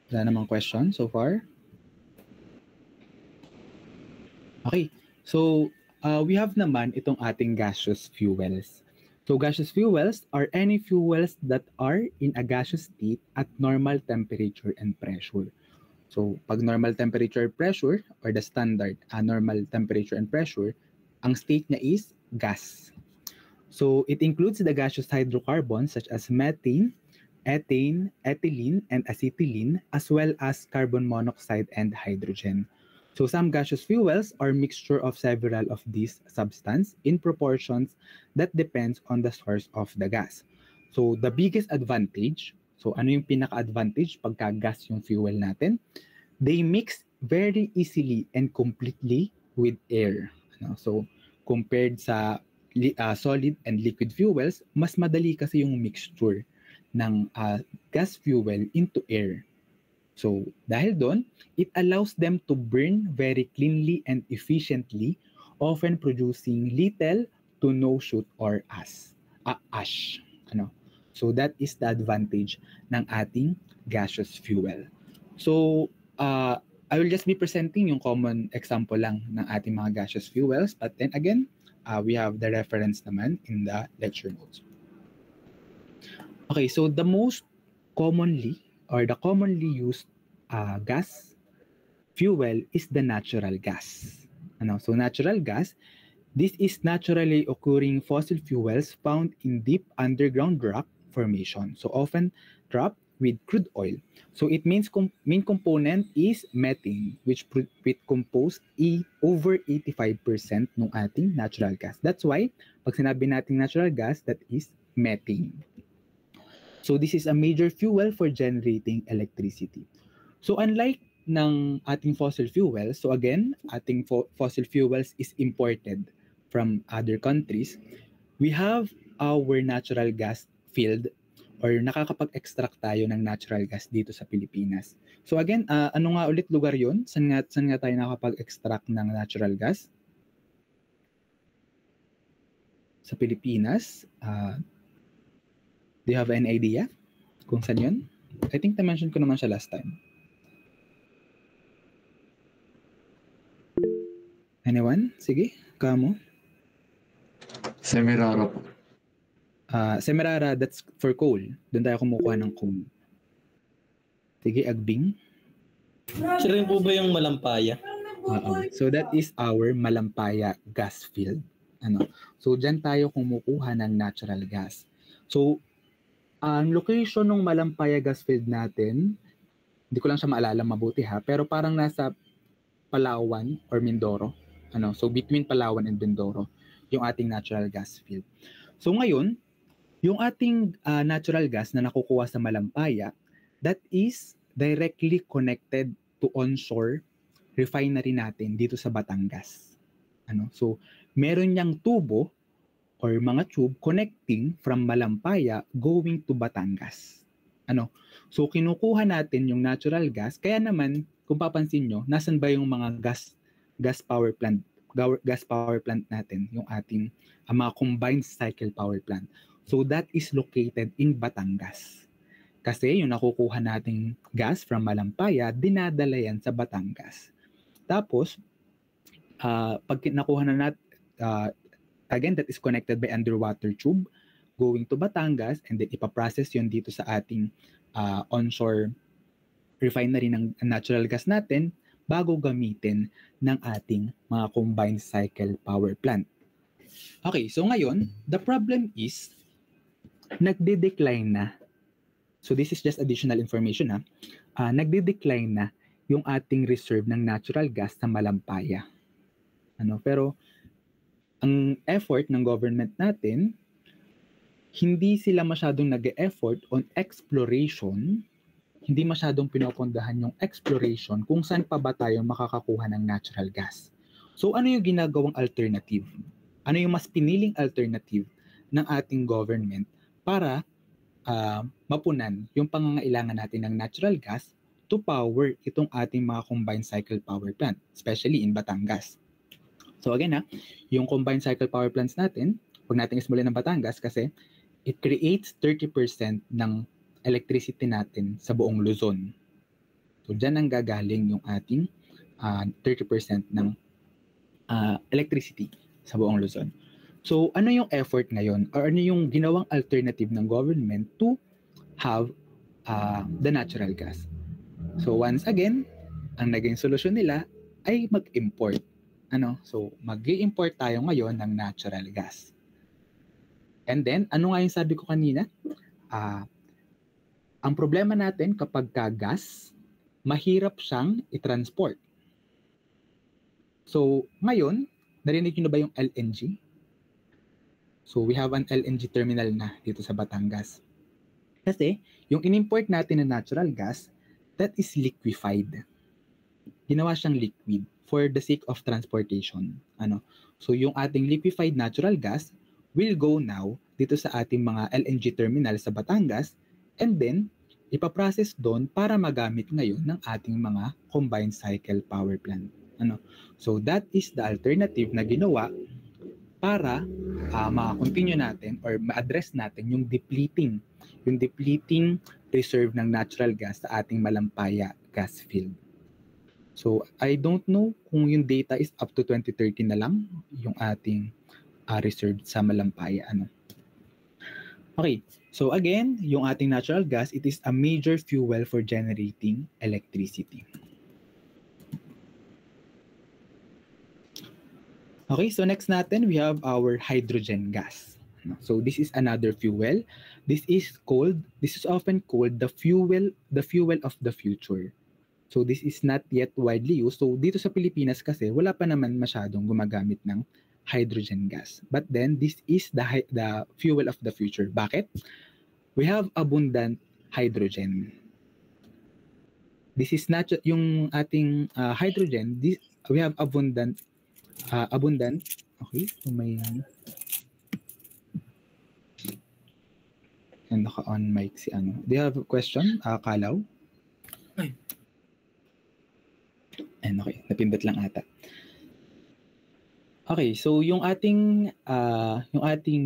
Wala namang question so far? Okay, so we have naman itong ating gaseous fuels. So gaseous fuels are any fuels that are in a gaseous state at normal temperature and pressure. So pag normal temperature pressure or the standard normal temperature and pressure, ang state niya is gas. So it includes the gaseous hydrocarbons such as methane, ethane, ethylene, and acetylene, as well as carbon monoxide and hydrogen. So some gaseous fuels are mixture of several of these substances in proportions that depends on the source of the gas. So the biggest advantage, so ano yung pinaka-advantage pagka gas yung fuel natin? They mix very easily and completely with air. So compared sa solid and liquid fuels, mas madali kasi yung mixture ng gas fuel into air. So, dahil doon, it allows them to burn very cleanly and efficiently, often producing little to no soot or ash. So, that is the advantage ng ating gaseous fuel. So, I will just be presenting yung common example lang ng ating mga gaseous fuels. But then again, we have the reference naman in the lecture notes. Okay, so the most commonly used gas fuel is the natural gas. So natural gas, this is naturally occurring fossil fuels found in deep underground rock formation. So often trapped with crude oil. So it means main component is methane, which compose over 85% ng ating natural gas. That's why pag sinabi nating natural gas, that is methane. So this is a major fuel for generating electricity. So unlike ng ating fossil fuels, so again, ating fossil fuels is imported from other countries. We have our natural gas field or nakakapag-extract tayo ng natural gas dito sa Pilipinas. So again, ano nga ulit lugar yun? Saan nga tayo nakakapag-extract ng natural gas? Sa Pilipinas. Do you have any idea kung saan yun? I think na-mention ko naman siya last time. Anyone? Sige, kamo.
Semirara po.
Semerara, that's for coal. Doon tayo kumukuha ng coal. Sige, Agbing.
Siya rin po ba yung Malampaya?
So that is our Malampaya gas field. So dyan tayo kumukuha ng natural gas. So ang location ng Malampaya gas field natin, hindi ko lang siya maalala mabuti pero parang nasa Palawan or Mindoro. So between Palawan and Mindoro, yung ating natural gas field. So ngayon, yung ating natural gas na nakukuha sa Malampaya, that is directly connected to onshore refinery natin dito sa Batangas. So meron niyang tubo or mga tube connecting from Malampaya going to Batangas. So kinukuha natin yung natural gas, kaya naman kung papansin nyo, nasan ba yung mga gas power plant natin, yung ating mga combined cycle power plant. So that is located in Batangas. Kasi yung nakukuha nating gas from Malampaya, dinadala yan sa Batangas. Tapos, pag nakuha na natin, again, that is connected by underwater tube going to Batangas, and then ipaprocess yun dito sa ating onshore refinery ng natural gas natin bago gamitin ng ating mga combined cycle power plant. Okay, so ngayon, the problem is, nagde-decline na. So this is just additional information nagde-decline na yung ating reserve ng natural gas sa Malampaya. Pero ang effort ng government natin, hindi sila masyadong nag-e-effort on exploration, hindi masyadong pinopondahan yung exploration kung saan pa ba tayo makakakuha ng natural gas. So ano yung ginagawang alternative? Ano yung mas piniling alternative ng ating government para mapunan yung pangangailangan natin ng natural gas to power itong ating mga combined cycle power plant, especially in Batangas. So again yung combined cycle power plants natin, huwag natin ismulin ng Batangas kasi it creates 30% ng electricity natin sa buong Luzon. So dyan ang gagaling yung ating 30% ng electricity sa buong Luzon. So ano yung effort ngayon or ano yung ginawang alternative ng government to have the natural gas? So once again, ang naging solusyon nila ay mag-import. So mag-i-import tayo ngayon ng natural gas. And then, ano nga yung sabi ko kanina? Ang problema natin kapag gas, mahirap siyang i-transport. So ngayon, narinig nyo na ba yung LNG? So we have an LNG terminal na dito sa Batangas. Kasi yung in-import natin na natural gas, that is liquefied. Ginawa siyang liquid for the sake of transportation. So yung ating liquefied natural gas will go now dito sa ating mga LNG terminal sa Batangas, and then ipaprocess doon para magamit ngayon ng ating mga combined cycle power plant. So that is the alternative na ginawa para ma-continue natin or ma-address natin yung depleting reserve ng natural gas sa ating Malampaya gas field. So I don't know kung yung data is up to 2030 na lang yung ating reserve sa Malampaya. Okay, so again, yung ating natural gas, it is a major fuel for generating electricity. Okay, so next natin, we have our hydrogen gas. So this is another fuel. This is often called the fuel of the future. So this is not yet widely used. So dito sa Pilipinas kasi wala pa naman masyadong gumagamit ng hydrogen gas. But then this is the fuel of the future. Bakit? We have abundant hydrogen. This is not yung ating hydrogen. We have abundant. Okay, so may and naka-on mic si ano. Do you have a question, Kalaw? And okay, napindot lang ata. Okay, so yung ating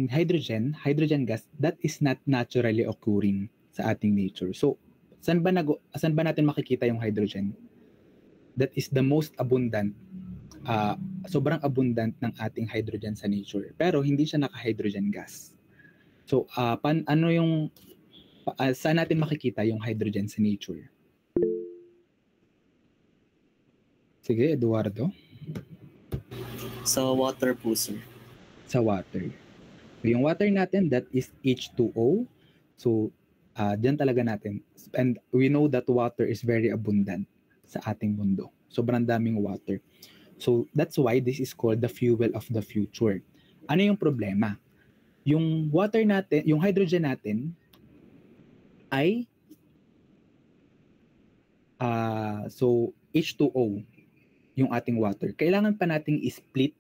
hydrogen gas, that is not naturally occurring sa ating nature. So saan ba natin makikita yung hydrogen? That is the most abundant. Sobrang abundant ng ating hydrogen sa nature. Pero hindi siya naka-hydrogen gas. So, saan natin makikita yung hydrogen sa nature? Sige, Eduardo.
Sa water po, sir.
Sa water. Yung water natin, that is H2O. So, dyan talaga natin. And we know that water is very abundant sa ating mundo. Sobrang daming water. So, that's why this is called the fuel of the future. Ano yung problema? Yung water natin, yung hydrogen natin ay so H2O yung ating water. Kailangan pa nating i-split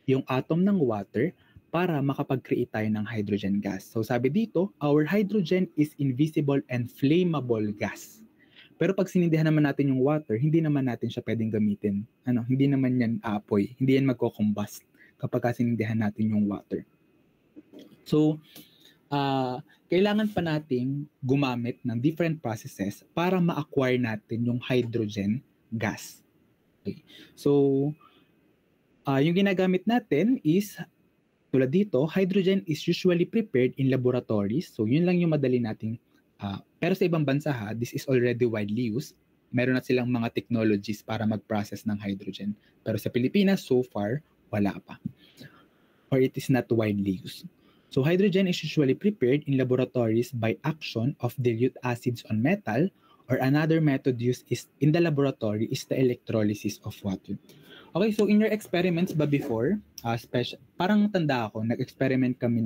yung atom ng water para makapag-create tayo ng hydrogen gas. So sabi dito, our hydrogen is invisible and flammable gas. Pero pag sinindihan naman natin yung water, hindi naman natin siya pwedeng gamitin. Hindi naman yan aapoy. Hindi yan magko-combust kapag sinindihan natin yung water. So, kailangan pa nating gumamit ng different processes para ma-acquire natin yung hydrogen gas. Okay. So, yung ginagamit natin is, tulad dito, hydrogen is usually prepared in laboratories. So, yun lang yung madali nating, pero sa ibang bansa this is already widely used. Meron na silang mga technologies para mag-process ng hydrogen. Pero sa Pilipinas, so far, wala pa. Or it is not widely used. So, hydrogen is usually prepared in laboratories by action of dilute acids on metal, or another method used is in the laboratory is the electrolysis of water. Okay, so in your experiments ba before, parang tanda ako, nag-experiment kami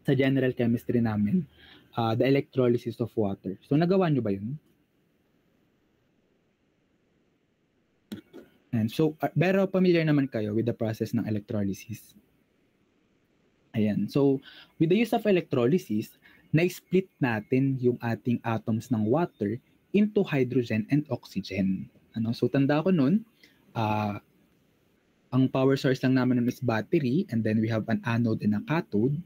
sa general chemistry namin, the electrolysis of water. So nagawa nyo ba yun? And so, pero familiar naman kayo with the process ng electrolysis. Ayan. So, with the use of electrolysis, na-split natin yung ating atoms ng water into hydrogen and oxygen. So, tanda ko nun, ang power source lang naman nun is battery, and then we have an anode and a cathode,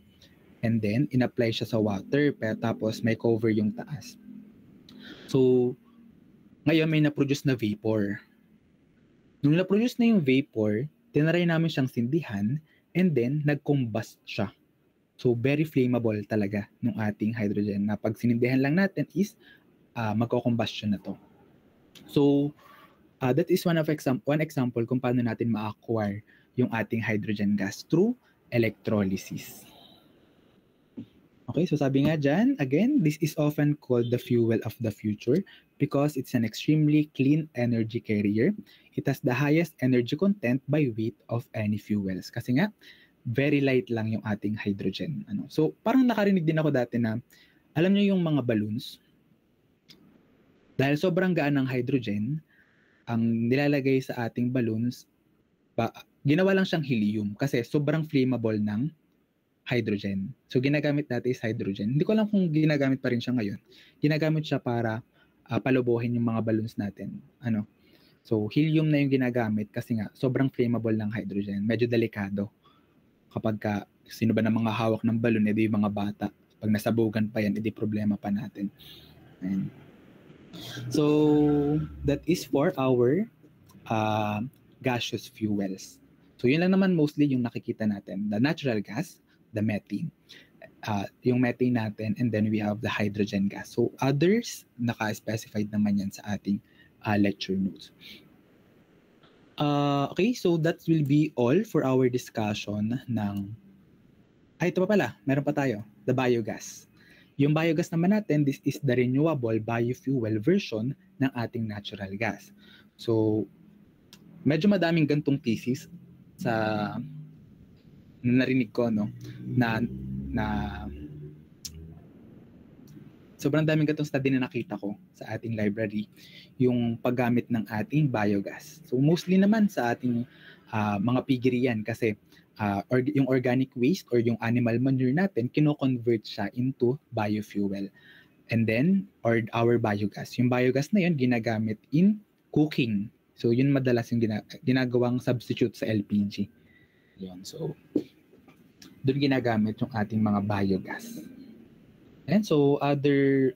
and then in-apply siya sa water, tapos may cover yung taas. So, ngayon may na-produce na vapor. Nung na-produce na yung vapor, tinry namin siyang sindihan, and then nag-combust siya. So, very flammable talaga ng ating hydrogen na pag sinindihan lang natin is magko-combustion na to. So, that is one example kung paano natin ma-acquire yung ating hydrogen gas through electrolysis. Okay, so sabi nga dyan, again, this is often called the fuel of the future because it's an extremely clean energy carrier. It has the highest energy content by weight of any fuels. Kasi nga, very light lang yung ating hydrogen. So, parang nakarinig din ako dati na, alam niyo yung mga balloons, dahil sobrang gaan ng hydrogen, ang nilalagay sa ating balloons, ginawa lang siyang helium kasi sobrang flammable ng hydrogen. So, ginagamit natin is hydrogen. Hindi ko alam kung ginagamit pa rin siya ngayon. Ginagamit siya para palubuhin yung mga balloons natin. So, helium na yung ginagamit kasi nga, sobrang flammable ng hydrogen. Medyo delikado. Kapag sino ba ng mga hawak ng balon, edi yung mga bata. Pag nasabugan pa yan, edi problema pa natin. Ayan. So, that is for our gaseous fuels. So, yun lang naman mostly yung nakikita natin. The natural gas, the methane. Yung methane natin, and then we have the hydrogen gas. So, others, naka-specified naman yan sa ating lecture notes. Okay, so that will be all for our discussion ng... ito pa pala, meron pa tayo, the biogas. Yung biogas naman natin, this is the renewable biofuel version ng ating natural gas. So, medyo madaming gantong thesis sa narinig ko, na sobrang daming gantong study na nakita ko sa ating library, yung paggamit ng ating biogas. So mostly naman sa ating mga piggery yan kasi yung organic waste or yung animal manure natin, kino-convert siya into biofuel. And then, or our biogas. Yung biogas na yun, ginagamit in cooking. So yun madalas yung ginagawang substitute sa LPG. Yun. So, doon ginagamit yung ating mga biogas. And so, other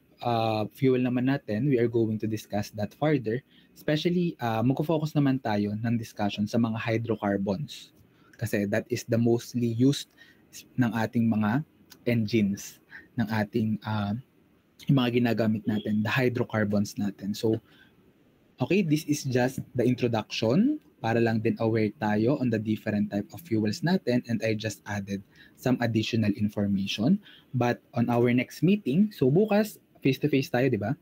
fuel naman natin, we are going to discuss that further. Especially, magpo-focus naman tayo ng discussion sa mga hydrocarbons. Kasi that is the mostly used ng ating mga engines ng ating yung mga ginagamit natin, the hydrocarbons natin. So, okay, this is just the introduction para lang din aware tayo on the different type of fuels natin, and I just added some additional information. But on our next meeting, so bukas, face-to-face tayo, di ba?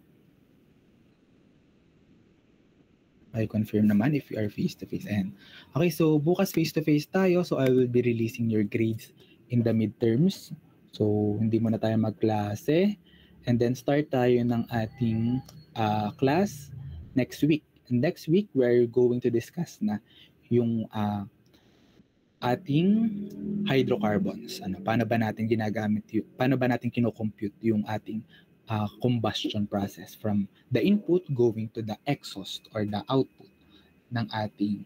I confirm naman if you are face-to-face. And okay, so bukas face-to-face tayo, so I will be releasing your grades in the midterms. So, hindi muna tayo magklase. And then start tayo ng ating class next week. And next week, we're going to discuss na yung ating hydrocarbons. Paano ba natin ginagamit paano ba natin kino-compute yung ating combustion process from the input going to the exhaust or the output ng ating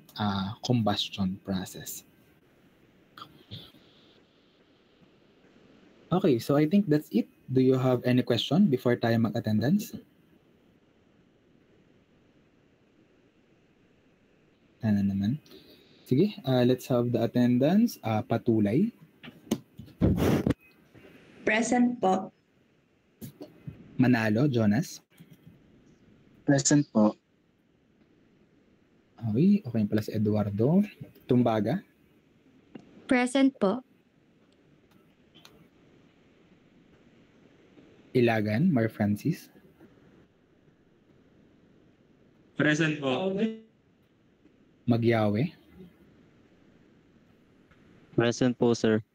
combustion process. Okay, so I think that's it. Do you have any question before tayo mag-attendance? Ano naman? Sige, let's have the attendance. Patulay.
Present po.
Manalo, Jonas.
Present po.
Okay, okay pala si Eduardo. Tumbaga.
Present po.
Ilagan, Mar Francis.
Present po.
Magyawe.
Present po, sir.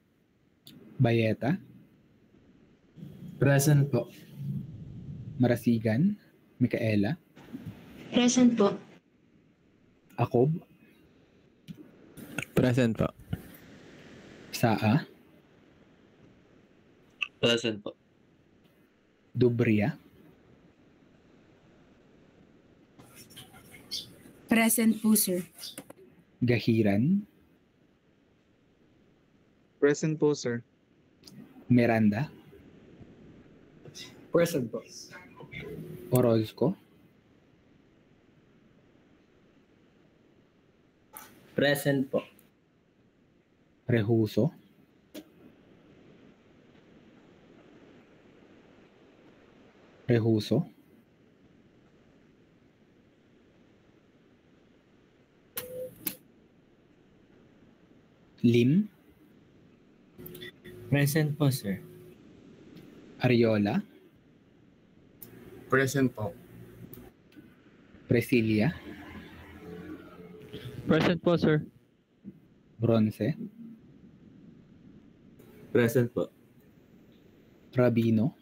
Bayeta.
Present po.
Marasigan, Micaela.
Present po.
Akob.
Present po.
Saa.
Present po.
Dubria.
Present po, sir.
Gahiran.
Present po, sir.
Miranda.
Present po.
Orozco.
Present po.
Rehuso. Rehuso. Lim.
Present po, sir.
Ariola.
Present po.
Presilia.
Present po, sir.
Bronce.
Present po.
Rabino.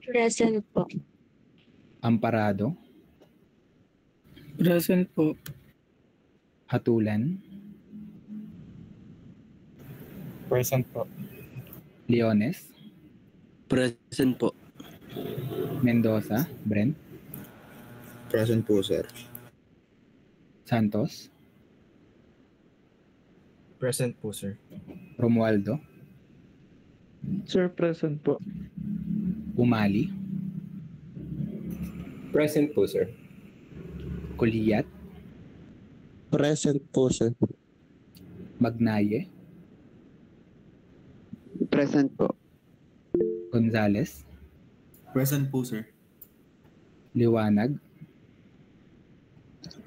Present po.
Amparado.
Present po.
Hatulan.
Present po.
Leones.
Present po.
Mendoza. Brent.
Present po, sir.
Santos.
Present po, sir.
Romualdo.
Sir, present po.
Umali.
Present po, sir.
Kuliyat.
Present po, sir.
Magnaye.
Present po.
Gonzales.
Present po, sir.
Liwanag.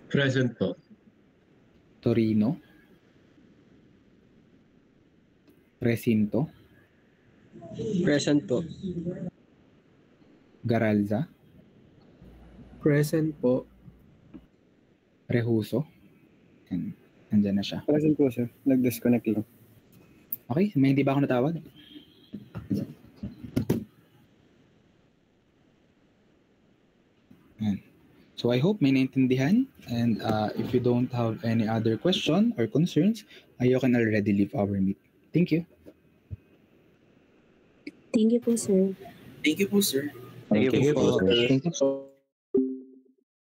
Present po.
Torino. Recinto.
Present po.
Garalza.
Present po.
Rehuso. Yan. Nandyan na siya.
Present po, sir. Nag-disconnect lang.
Okay, may hindi ba ako natawag? Yan. So I hope may naintindihan, and if you don't have any other question or concerns, you can already leave our meet. Thank you.
Thank you po, sir.
Thank you po, sir.
Thank you po, sir.
Thank you po.